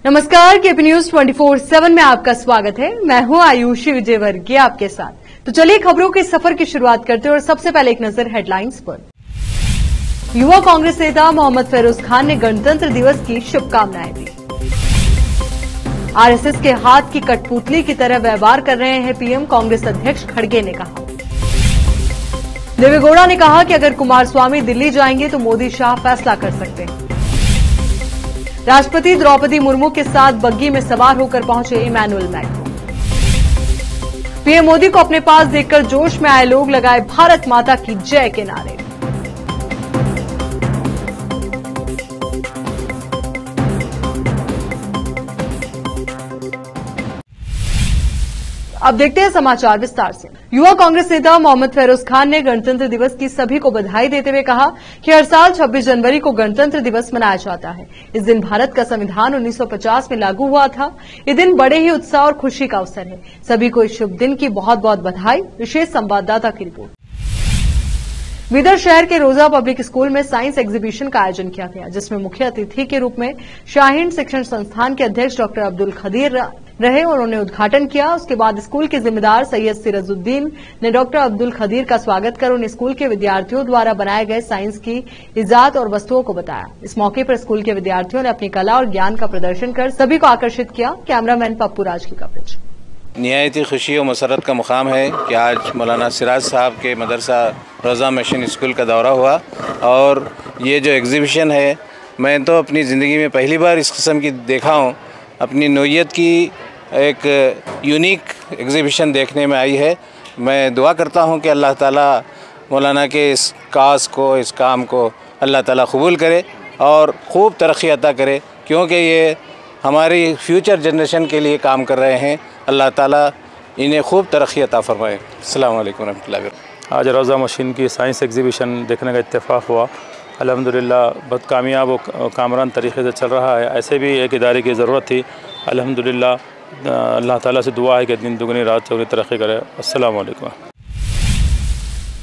नमस्कार, KP news 24/7 में आपका स्वागत है। मैं हूं आयुषी विजयवर्गीय आपके साथ। तो चलिए खबरों के सफर की शुरुआत करते हैं और सबसे पहले एक नजर हेडलाइंस पर। युवा कांग्रेस नेता मोहम्मद फेरोज खान ने गणतंत्र दिवस की शुभकामनाएं दी। आरएसएस के हाथ की कठपुतली की तरह व्यवहार कर रहे हैं पीएम, कांग्रेस अध्यक्ष खड़गे ने कहा। देवेगौड़ा ने कहा कि अगर कुमारस्वामी दिल्ली जाएंगे तो मोदी शाह फैसला कर सकते हैं। राष्ट्रपति द्रौपदी मुर्मू के साथ बग्गी में सवार होकर पहुंचे इमैनुअल मैक्रों। पीएम मोदी को अपने पास देखकर जोश में आए लोग लगाए भारत माता की जय के नारे। अब देखते हैं समाचार विस्तार से। युवा कांग्रेस नेता मोहम्मद फेरोज खान ने गणतंत्र दिवस की सभी को बधाई देते हुए कहा कि हर साल 26 जनवरी को गणतंत्र दिवस मनाया जाता है। इस दिन भारत का संविधान 1950 में लागू हुआ था। ये दिन बड़े ही उत्साह और खुशी का अवसर है। सभी को इस शुभ दिन की बहुत बहुत बधाई। विशेष संवाददाता की रिपोर्ट। बीदर शहर के रोजा पब्लिक स्कूल में साइंस एग्जीबिशन का आयोजन किया गया, जिसमें मुख्य अतिथि के रूप में शाहीन शिक्षण संस्थान के अध्यक्ष डॉक्टर अब्दुल खदीर रहे और उन्होंने उद्घाटन किया। उसके बाद स्कूल के जिम्मेदार सैयद सिराजुद्दीन ने डॉक्टर अब्दुल खदीर का स्वागत कर उन्हें स्कूल के विद्यार्थियों द्वारा बनाए गए साइंस की इजाद और वस्तुओं को बताया। इस मौके पर स्कूल के विद्यार्थियों ने अपनी कला और ज्ञान का प्रदर्शन कर सभी को आकर्षित किया। कैमरामैन पप्पू राज की कवरेज। निहायत ही खुशी और मसरत का मुकाम है कि आज मौलाना सिराज साहब के मदरसा रोज़ा मिशन स्कूल का दौरा हुआ और ये जो एग्ज़िबिशन है, मैं तो अपनी ज़िंदगी में पहली बार इस किस्म की देखा हूँ। अपनी नौइयत की एक यूनिक एग्ज़िबिशन देखने में आई है। मैं दुआ करता हूँ कि अल्लाह ताला मौलाना के इस काज को, इस काम को अल्लाह ताला कबूल करे और ख़ूब तरक्की अता करे, क्योंकि ये हमारी फ्यूचर जनरेशन के लिए काम कर रहे हैं। अल्लाह ताला इन्हें खूब तरक्की अता फरमाए। अस्सलाम वालेकुम रहमतुल्लाहि व बरकातहू। आज रोज़ा मशीन की साइंस एग्जीबिशन देखने का इत्तेफाक हुआ। अल्हम्दुलिल्लाह बहुत कामयाब और कामरान तरीके से चल रहा है। ऐसे भी एक इदारे की ज़रूरत थी। अल्हम्दुलिल्लाह अल्लाह ताला से दुआ है कि दिन दुगनी रात चौगनी तरक्की करे। अस्सलाम वालेकुम।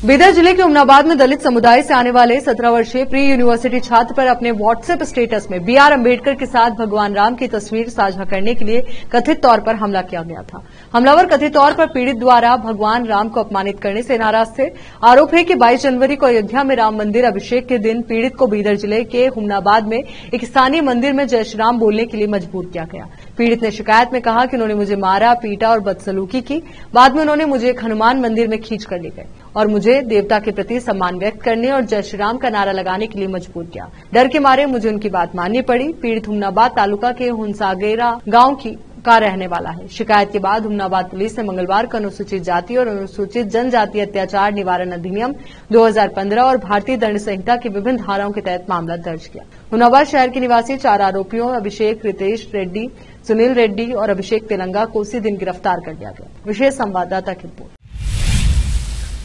बीदर जिले के उमनाबाद में दलित समुदाय से आने वाले 17 वर्षीय प्री यूनिवर्सिटी छात्र पर अपने व्हाट्सएप स्टेटस में बीआर अम्बेडकर के साथ भगवान राम की तस्वीर साझा करने के लिए कथित तौर पर हमला किया गया था। हमलावर कथित तौर पर पीड़ित द्वारा भगवान राम को अपमानित करने से नाराज थे। आरोप है कि 22 जनवरी को अयोध्या में राम मंदिर अभिषेक के दिन पीड़ित को बीदर जिले के हुमनाबाद में एक स्थानीय मंदिर में जय श्री राम बोलने के लिए मजबूर किया गया। पीड़ित ने शिकायत में कहा कि उन्होंने मुझे मारा, पीटा और बदसलूकी की। बाद में उन्होंने मुझे एक हनुमान मंदिर में खींच कर ले गए और मुझे देवता के प्रति सम्मान व्यक्त करने और जय श्री राम का नारा लगाने के लिए मजबूर किया। डर के मारे मुझे उनकी बात माननी पड़ी। पीड़ित हुमनाबाद तालुका के हुनसागेरा गांव का रहने वाला है। शिकायत के बाद हुमनाबाद पुलिस ने मंगलवार को अनुसूचित जाति और अनुसूचित जनजाति अत्याचार निवारण अधिनियम 2015 और भारतीय दंड संहिता की विभिन्न धाराओं के तहत मामला दर्ज किया। हुमनाबाद शहर के निवासी 4 आरोपियों अभिषेक, रितेश रेड्डी, सुनील रेड्डी और अभिषेक तेलंगा को उसी दिन गिरफ्तार कर लिया गया। विशेष संवाददाता की रिपोर्ट।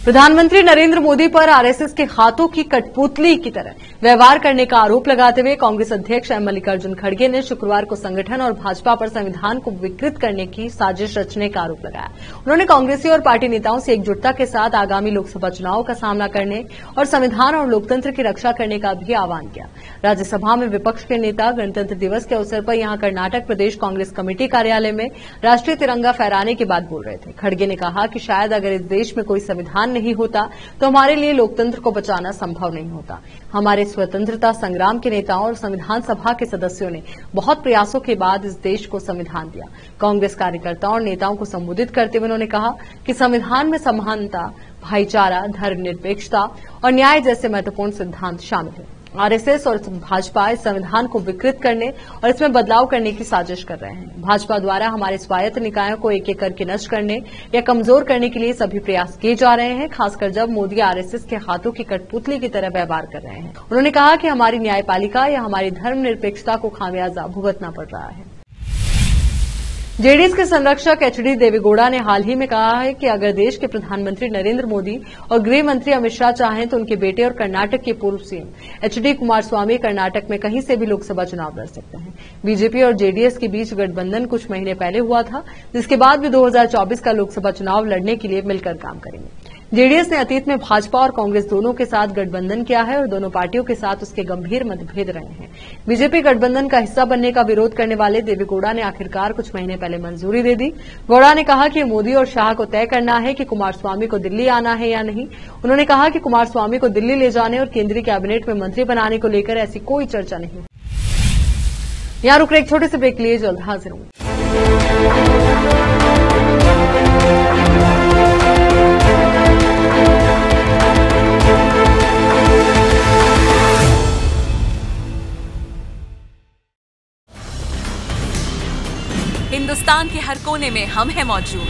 प्रधानमंत्री नरेंद्र मोदी पर आरएसएस के हाथों की कठपुतली की तरह व्यवहार करने का आरोप लगाते हुए कांग्रेस अध्यक्ष एम मल्लिकार्जुन खड़गे ने शुक्रवार को संगठन और भाजपा पर संविधान को विकृत करने की साजिश रचने का आरोप लगाया। उन्होंने कांग्रेसी और पार्टी नेताओं से एकजुटता के साथ आगामी लोकसभा चुनाव का सामना करने और संविधान और लोकतंत्र की रक्षा करने का भी आह्वान किया। राज्यसभा में विपक्ष के नेता गणतंत्र दिवस के अवसर पर यहां कर्नाटक प्रदेश कांग्रेस कमेटी कार्यालय में राष्ट्रीय तिरंगा फहराने के बाद बोल रहे थे। खड़गे ने कहा कि शायद अगर इस देश में कोई संविधान नहीं होता तो हमारे लिए लोकतंत्र को बचाना संभव नहीं होता। हमारे स्वतंत्रता संग्राम के नेताओं और संविधान सभा के सदस्यों ने बहुत प्रयासों के बाद इस देश को संविधान दिया। कांग्रेस कार्यकर्ताओं और नेताओं को संबोधित करते हुए उन्होंने कहा कि संविधान में समानता, भाईचारा, धर्मनिरपेक्षता और न्याय जैसे महत्वपूर्ण सिद्धांत शामिल हैं। आरएसएस और भाजपा इस संविधान को विकृत करने और इसमें बदलाव करने की साजिश कर रहे हैं। भाजपा द्वारा हमारे स्वायत्त निकायों को एक एक करके नष्ट करने या कमजोर करने के लिए सभी प्रयास किए जा रहे हैं, खासकर जब मोदी आरएसएस के हाथों की कठपुतली की तरह व्यवहार कर रहे हैं। उन्होंने कहा कि हमारी न्यायपालिका या हमारी धर्मनिरपेक्षता को खामियाजा भुगतना पड़ रहा है। जेडीएस के संरक्षक एचडी देवेगौड़ा ने हाल ही में कहा है कि अगर देश के प्रधानमंत्री नरेंद्र मोदी और गृह मंत्री अमित शाह चाहें तो उनके बेटे और कर्नाटक के पूर्व सीएम एचडी कुमारस्वामी कर्नाटक में कहीं से भी लोकसभा चुनाव लड़ सकते हैं। बीजेपी और जेडीएस के बीच गठबंधन कुछ महीने पहले हुआ था, जिसके बाद भी 2024 का लोकसभा चुनाव लड़ने के लिए मिलकर काम करेंगे। जेडीएस ने अतीत में भाजपा और कांग्रेस दोनों के साथ गठबंधन किया है और दोनों पार्टियों के साथ उसके गंभीर मतभेद रहे हैं। बीजेपी गठबंधन का हिस्सा बनने का विरोध करने वाले देवेगौड़ा ने आखिरकार कुछ महीने पहले मंजूरी दे दी। गौड़ा ने कहा कि मोदी और शाह को तय करना है कि कुमारस्वामी को दिल्ली आना है या नहीं। उन्होंने कहा कि कुमारस्वामी को दिल्ली ले जाने और केंद्रीय कैबिनेट में मंत्री बनाने को लेकर ऐसी कोई चर्चा नहीं। यहां रुक रहे एक छोटे से ब्रेक लिए, जल्द हाजिर होंगे। हिंदुस्तान के हर कोने में हम हैं मौजूद।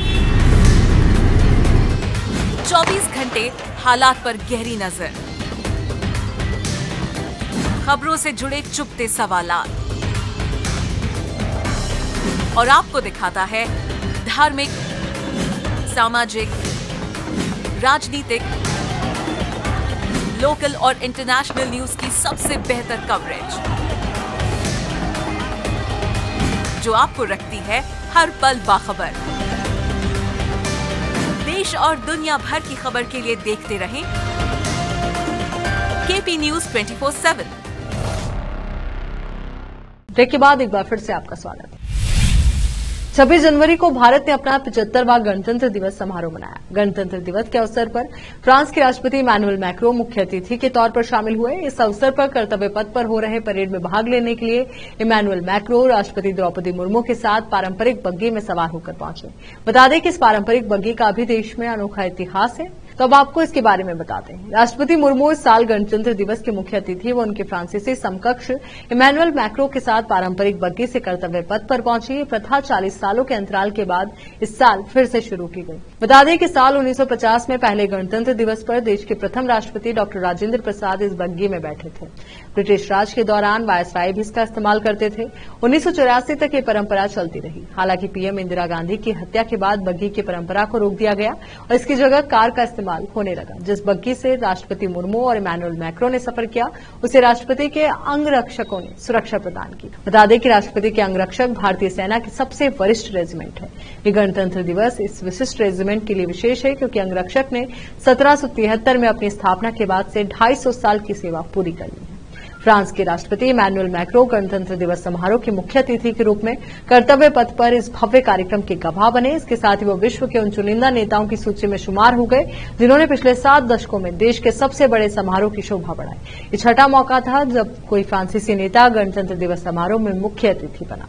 24 घंटे हालात पर गहरी नजर, खबरों से जुड़े चुपते सवालात और आपको दिखाता है धार्मिक, सामाजिक, राजनीतिक, लोकल और इंटरनेशनल न्यूज की सबसे बेहतर कवरेज जो आपको रखती है हर पल बाखबर। देश और दुनिया भर की खबर के लिए देखते रहें केपी न्यूज 24/7। ब्रेक के बाद एक बार फिर से आपका स्वागत है। 26 जनवरी को भारत ने अपना 75वां गणतंत्र दिवस समारोह मनाया। गणतंत्र दिवस के अवसर पर फ्रांस के राष्ट्रपति इमैनुअल मैक्रों मुख्य अतिथि के तौर पर शामिल हुए। इस अवसर पर कर्तव्य पथ पर हो रहे परेड में भाग लेने के लिए इमैनुअल मैक्रों राष्ट्रपति द्रौपदी मुर्मू के साथ पारंपरिक बग्गी में सवार होकर पहुंचे। बता दें कि इस पारंपरिक बग्गी का भी देश में अनोखा इतिहास है, तो अब आपको इसके बारे में बताते हैं। राष्ट्रपति मुर्मू इस साल गणतंत्र दिवस के मुख्य अतिथि व उनके फ्रांसीसी समकक्ष इमैनुअल मैक्रों के साथ पारंपरिक बग्गी से कर्तव्य पथ पर पहुंची। ये प्रथा 40 सालों के अंतराल के बाद इस साल फिर से शुरू की गई। बता दें कि साल 1950 में पहले गणतंत्र दिवस पर देश के प्रथम राष्ट्रपति डॉक्टर राजेंद्र प्रसाद इस बग्गी में बैठे थे। ब्रिटिश राज के दौरान वायसराय भी इसका इस्तेमाल करते थे। 1984 तक ये परंपरा चलती रही। हालांकि पीएम इंदिरा गांधी की हत्या के बाद बग्गी की परंपरा को रोक दिया गया और इसकी जगह कार का इस्तेमाल होने लगा। जिस बग्गी से राष्ट्रपति मुर्मू और इमैनुअल मैक्रों ने सफर किया, उसे राष्ट्रपति के अंगरक्षकों ने सुरक्षा प्रदान की। बता दें कि राष्ट्रपति के अंगरक्षक भारतीय सेना की सबसे वरिष्ठ रेजिमेंट है। ये गणतंत्र दिवस इस विशिष्ट रेजिमेंट के लिए विशेष है क्योंकि अंगरक्षक ने 1773 में अपनी स्थापना के बाद से 250 साल की सेवा पूरी कर ली है। फ्रांस के राष्ट्रपति इमैनुअल मैक्रों गणतंत्र दिवस समारोह के मुख्य अतिथि के रूप में कर्तव्य पथ पर इस भव्य कार्यक्रम के गवाह बने। इसके साथ ही वो विश्व के उन चुनिंदा नेताओं की सूची में शुमार हो गए जिन्होंने पिछले 7 दशकों में देश के सबसे बड़े समारोह की शोभा बढ़ाई। ये छठा मौका था जब कोई फ्रांसीसी नेता गणतंत्र दिवस समारोह में मुख्य अतिथि बना।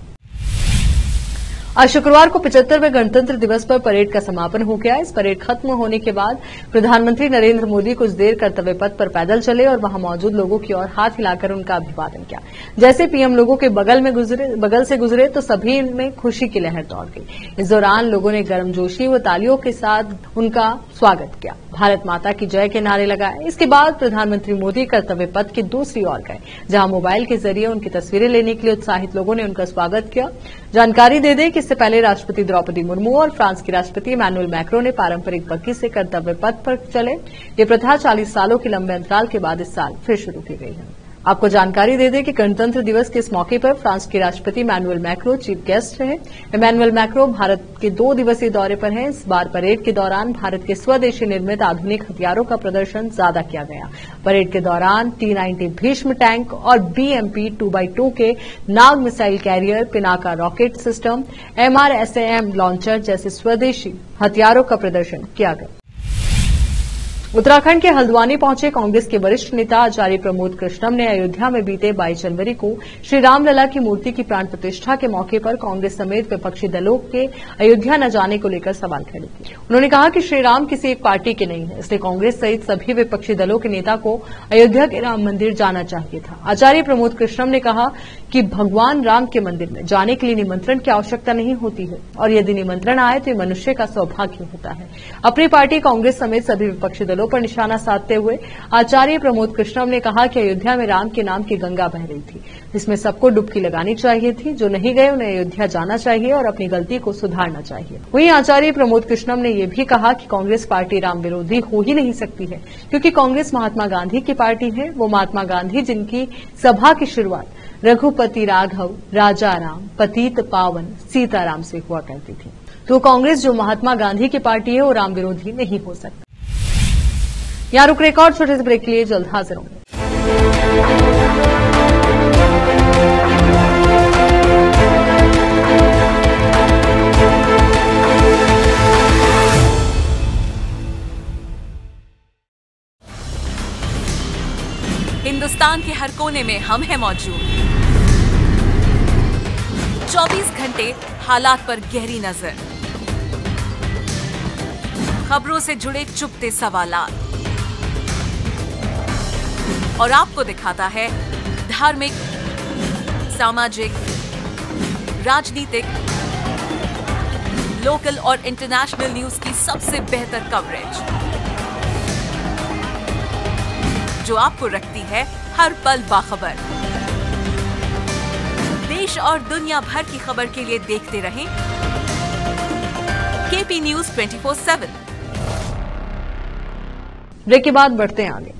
आज शुक्रवार को 75वें गणतंत्र दिवस पर परेड का समापन हो गया। इस परेड खत्म होने के बाद प्रधानमंत्री नरेंद्र मोदी कुछ देर कर्तव्य पथ पर पैदल चले और वहां मौजूद लोगों की ओर हाथ हिलाकर उनका अभिवादन किया। जैसे पीएम लोगों के बगल से गुजरे तो सभी में खुशी की लहर दौड़ गई। इस दौरान लोगों ने गर्मजोशी व तालियों के साथ उनका स्वागत किया, भारत माता की जय के नारे लगाए। इसके बाद प्रधानमंत्री मोदी कर्तव्य पथ की दूसरी ओर गए, जहां मोबाइल के जरिए उनकी तस्वीरें लेने के लिए उत्साहित लोगों ने उनका स्वागत किया। जानकारी दे दें कि इससे पहले राष्ट्रपति द्रौपदी मुर्मू और फ्रांस के राष्ट्रपति इमैनुअल मैक्रों ने पारंपरिक बग्गी से कर्तव्य पथ पर चले। ये प्रथा 40 सालों के लंबे अंतराल के बाद इस साल फिर शुरू की गई है। आपको जानकारी दे दें कि गणतंत्र दिवस के इस मौके पर फ्रांस के राष्ट्रपति इमैनुअल मैक्रों चीफ गेस्ट रहे। इमैनुअल मैक्रों भारत के 2 दिवसीय दौरे पर हैं। इस बार परेड के दौरान भारत के स्वदेशी निर्मित आधुनिक हथियारों का प्रदर्शन ज्यादा किया गया। परेड के दौरान T-90 भीष्म टैंक और BMP 2x2 के Nag missile carrier, Pinaka rocket system, MRSAM launcher जैसे स्वदेशी हथियारों का प्रदर्शन किया गया। उत्तराखंड के हल्द्वानी पहुंचे कांग्रेस के वरिष्ठ नेता आचार्य प्रमोद कृष्णम ने अयोध्या में बीते 22 जनवरी को श्री रामलला की मूर्ति की प्राण प्रतिष्ठा के मौके पर कांग्रेस समेत विपक्षी दलों के अयोध्या न जाने को लेकर सवाल खड़े किए। उन्होंने कहा कि श्री राम किसी एक पार्टी के नहीं है, इसलिए कांग्रेस सहित सभी विपक्षी दलों के नेता को अयोध्या के राम मंदिर जाना चाहिए था। आचार्य प्रमोद कृष्णम ने कहा कि भगवान राम के मंदिर में जाने के लिए निमंत्रण की आवश्यकता नहीं होती है और यदि निमंत्रण आए तो ये मनुष्य का सौभाग्य होता है। अपनी पार्टी कांग्रेस समेत सभी विपक्षी दलों स्थलों पर निशाना साधते हुए आचार्य प्रमोद कृष्णम ने कहा कि अयोध्या में राम के नाम की गंगा बह रही थी, जिसमें सबको डुबकी लगानी चाहिए थी। जो नहीं गए उन्हें अयोध्या जाना चाहिए और अपनी गलती को सुधारना चाहिए। वहीं आचार्य प्रमोद कृष्णम ने यह भी कहा कि कांग्रेस पार्टी राम विरोधी हो ही नहीं सकती है, क्योंकि कांग्रेस महात्मा गांधी की पार्टी है। वो महात्मा गांधी जिनकी सभा की शुरुआत रघुपति राघव राजा राम पतित पावन सीताराम से हुआ करती थी, तो कांग्रेस जो महात्मा गांधी की पार्टी है वो राम विरोधी नहीं हो सकती। यहाँ रुक रिकॉर्ड छोटे से ब्रेक के लिए जल्द हाजिर होंगे। हिंदुस्तान के हर कोने में हम हैं मौजूद। 24 घंटे हालात पर गहरी नजर, खबरों से जुड़े चुपते सवालात और आपको दिखाता है धार्मिक, सामाजिक, राजनीतिक, लोकल और इंटरनेशनल न्यूज की सबसे बेहतर कवरेज, जो आपको रखती है हर पल बाखबर। देश और दुनिया भर की खबर के लिए देखते रहें केपी न्यूज 24/7। ब्रेक के बाद बढ़ते हैं आगे।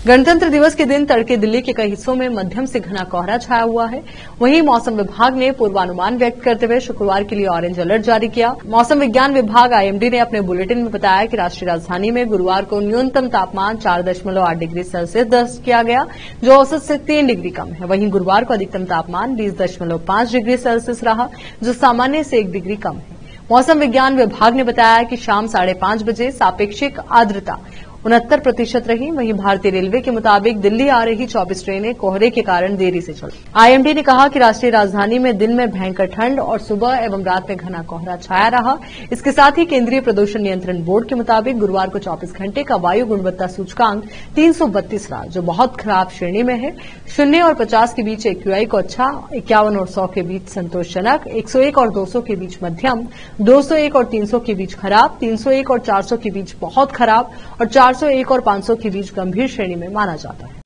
गणतंत्र दिवस के दिन तड़के दिल्ली के कई हिस्सों में मध्यम से घना कोहरा छाया हुआ है। वहीं मौसम विभाग ने पूर्वानुमान व्यक्त करते हुए शुक्रवार के लिए ऑरेंज अलर्ट जारी किया। मौसम विज्ञान विभाग आईएमडी ने अपने बुलेटिन में बताया कि राष्ट्रीय राजधानी में गुरुवार को न्यूनतम तापमान 4.8 डिग्री सेल्सियस दर्ज किया गया, जो औसत से 3 डिग्री कम है। वहीं गुरुवार को अधिकतम तापमान 20.5 डिग्री सेल्सियस रहा, जो सामान्य से 1 डिग्री कम है। मौसम विज्ञान विभाग ने बताया कि शाम 5:30 बजे सापेक्षिक आर्द्रता 69% रही। वहीं भारतीय रेलवे के मुताबिक दिल्ली आ रही 24 ट्रेनें कोहरे के कारण देरी से चली। आईएमडी ने कहा कि राष्ट्रीय राजधानी में दिन में भयंकर ठंड और सुबह एवं रात में घना कोहरा छाया रहा। इसके साथ ही केंद्रीय प्रदूषण नियंत्रण बोर्ड के मुताबिक गुरुवार को 24 घंटे का वायु गुणवत्ता सूचकांक 332 रहा, जो बहुत खराब श्रेणी में है। 0 और 50 के बीच एक्यूआई को अच्छा, 51 और 100 के बीच संतोषजनक, 101 और 200 के बीच मध्यम, 201 और 300 के बीच खराब, 301 और 400 के बीच बहुत खराब और 401 और 500 के बीच गंभीर श्रेणी में माना जाता है।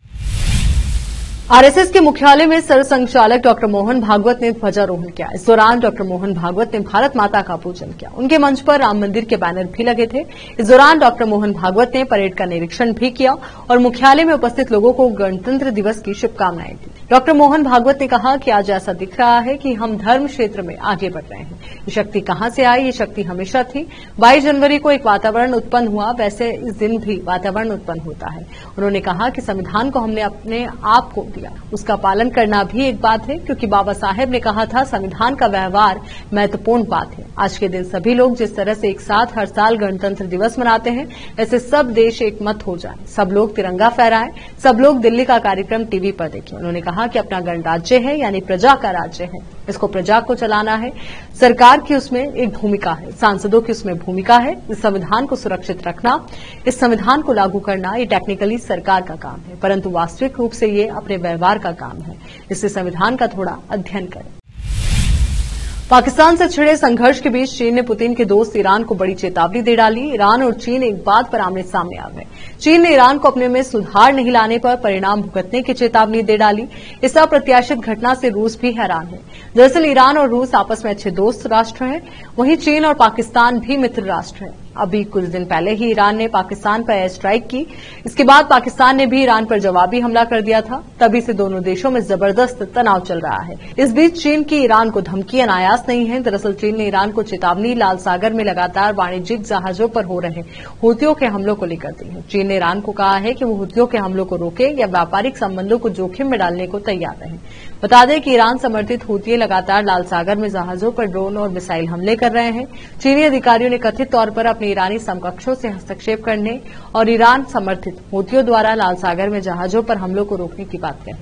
आरएसएस के मुख्यालय में सरसंघचालक डॉक्टर मोहन भागवत ने ध्वजारोहण किया। इस दौरान डॉक्टर मोहन भागवत ने भारत माता का पूजन किया। उनके मंच पर राम मंदिर के बैनर भी लगे थे। इस दौरान डॉक्टर मोहन भागवत ने परेड का निरीक्षण भी किया और मुख्यालय में उपस्थित लोगों को गणतंत्र दिवस की शुभकामनाएं दी। डॉक्टर मोहन भागवत ने कहा कि आज ऐसा दिख रहा है कि हम धर्म क्षेत्र में आगे बढ़ रहे हैं। ये शक्ति कहां से आई? ये शक्ति हमेशा थी। 22 जनवरी को एक वातावरण उत्पन्न हुआ, वैसे इस दिन भी वातावरण उत्पन्न होता है। उन्होंने कहा कि संविधान को हमने अपने आप को दिया, उसका पालन करना भी एक बात है, क्योंकि बाबा साहेब ने कहा था संविधान का व्यवहार महत्वपूर्ण बात है। आज के दिन सभी लोग जिस तरह से एक साथ हर साल गणतंत्र दिवस मनाते हैं, वैसे सब देश एक मत हो जाए, सब लोग तिरंगा फहराएं, सब लोग दिल्ली का कार्यक्रम टीवी पर देखें। उन्होंने कहा कि अपना गणराज्य है, यानी प्रजा का राज्य है, इसको प्रजा को चलाना है। सरकार की उसमें एक भूमिका है, सांसदों की उसमें भूमिका है। इस संविधान को सुरक्षित रखना, इस संविधान को लागू करना, ये टेक्निकली सरकार का काम है, परंतु वास्तविक रूप से ये अपने व्यवहार का काम है। इससे संविधान का थोड़ा अध्ययन करें। पाकिस्तान से छिड़े संघर्ष के बीच चीन ने पुतिन के दोस्त ईरान को बड़ी चेतावनी दे डाली। ईरान और चीन एक बात पर आमने सामने आ गए। चीन ने ईरान को अपने में सुधार नहीं लाने पर परिणाम भुगतने की चेतावनी दे डाली। इस अप्रत्याशित घटना से रूस भी हैरान है। दरअसल ईरान और रूस आपस में अच्छे दोस्त राष्ट्र हैं, वहीं चीन और पाकिस्तान भी मित्र राष्ट्र हैं। अभी कुछ दिन पहले ही ईरान ने पाकिस्तान पर एयर स्ट्राइक की। इसके बाद पाकिस्तान ने भी ईरान पर जवाबी हमला कर दिया था। तभी से दोनों देशों में जबरदस्त तनाव चल रहा है। इस बीच चीन की ईरान को धमकी अनायास नहीं है। दरअसल चीन ने ईरान को चेतावनी लाल सागर में लगातार वाणिज्यिक जहाजों पर हो रहे हूतियों के हमलों को लेकर दी है। चीन ने ईरान को कहा है कि वो हूतियों के हमलों को रोके या व्यापारिक संबंधों को जोखिम में डालने को तैयार रहे। बता दें कि ईरान समर्थित हूती लगातार लाल सागर में जहाजों पर ड्रोन और मिसाइल हमले कर रहे हैं। चीनी अधिकारियों ने कथित तौर पर अपने ईरानी समकक्षों से हस्तक्षेप करने और ईरान समर्थित हूतियों द्वारा लाल सागर में जहाजों पर हमलों को रोकने की बात कही।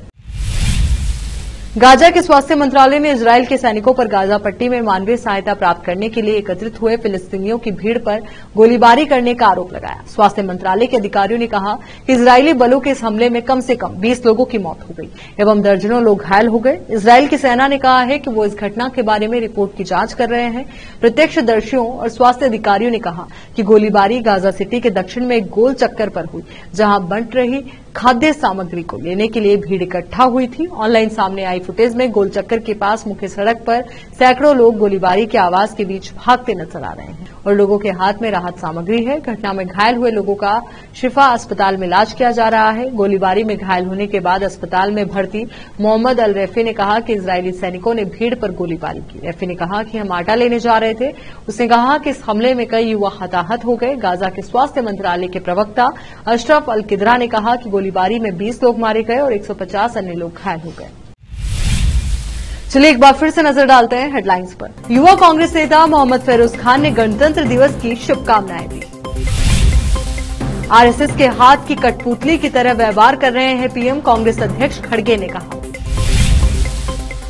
गाजा के स्वास्थ्य मंत्रालय ने इजरायल के सैनिकों पर गाजा पट्टी में मानवीय सहायता प्राप्त करने के लिए एकत्रित हुए फिलिस्तीनियों की भीड़ पर गोलीबारी करने का आरोप लगाया। स्वास्थ्य मंत्रालय के अधिकारियों ने कहा कि इजरायली बलों के इस हमले में कम से कम 20 लोगों की मौत हो गई एवं दर्जनों लोग घायल हो गए। इजरायल की सेना ने कहा है कि वो इस घटना के बारे में रिपोर्ट की जांच कर रहे हैं। प्रत्यक्षदर्शियों और स्वास्थ्य अधिकारियों ने कहा कि गोलीबारी गाजा सिटी के दक्षिण में एक गोल चक्कर पर हुई, जहां बंट रही खाद्य सामग्री को लेने के लिए भीड़ इकट्ठा हुई थी। ऑनलाइन सामने आई फुटेज में गोल चक्कर के पास मुख्य सड़क पर सैकड़ों लोग गोलीबारी की आवाज के बीच भागते नजर आ रहे हैं और लोगों के हाथ में राहत सामग्री है। घटना में घायल हुए लोगों का शिफा अस्पताल में इलाज किया जा रहा है। गोलीबारी में घायल होने के बाद अस्पताल में भर्ती मोहम्मद अल रफी ने कहा कि इजरायली सैनिकों ने भीड़ पर गोलीबारी की। रफी ने कहा कि हम आटा लेने जा रहे थे। उसने कहा कि इस हमले में कई युवा हताहत हो गए। गाजा के स्वास्थ्य मंत्रालय के प्रवक्ता अशरफ अल किदरा ने कहा कि गोलीबारी में 20 लोग मारे गए और 150 अन्य लोग घायल हो गए। चलिए एक बार फिर से नजर डालते हैं हेडलाइंस पर। युवा कांग्रेस नेता मोहम्मद फेरोज खान ने गणतंत्र दिवस की शुभकामनाएं दी। आरएसएस के हाथ की कठपुतली की तरह व्यवहार कर रहे हैं पीएम, कांग्रेस अध्यक्ष खड़गे ने कहा।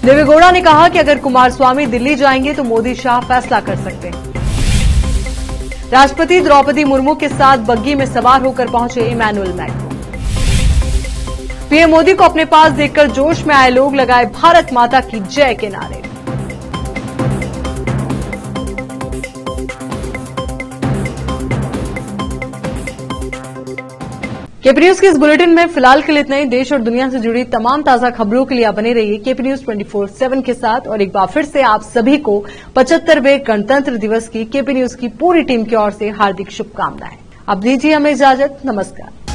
देवेगौड़ा ने कहा कि अगर कुमारस्वामी दिल्ली जाएंगे तो मोदी शाह फैसला कर सकते हैं। राष्ट्रपति द्रौपदी मुर्मू के साथ बग्गी में सवार होकर पहुंचे इमैनुअल मैक्रों। पीएम मोदी को अपने पास देखकर जोश में आए लोग लगाए भारत माता की जय के नारे। केपी न्यूज के इस बुलेटिन में फिलहाल के लिए इतना ही। देश और दुनिया से जुड़ी तमाम ताजा खबरों के लिए आप बने रहिए केपी न्यूज 24/7 के साथ। और एक बार फिर से आप सभी को 75वें गणतंत्र दिवस की केपी न्यूज की पूरी टीम की ओर से हार्दिक शुभकामनाएं। अब दीजिए हमें इजाजत। नमस्कार।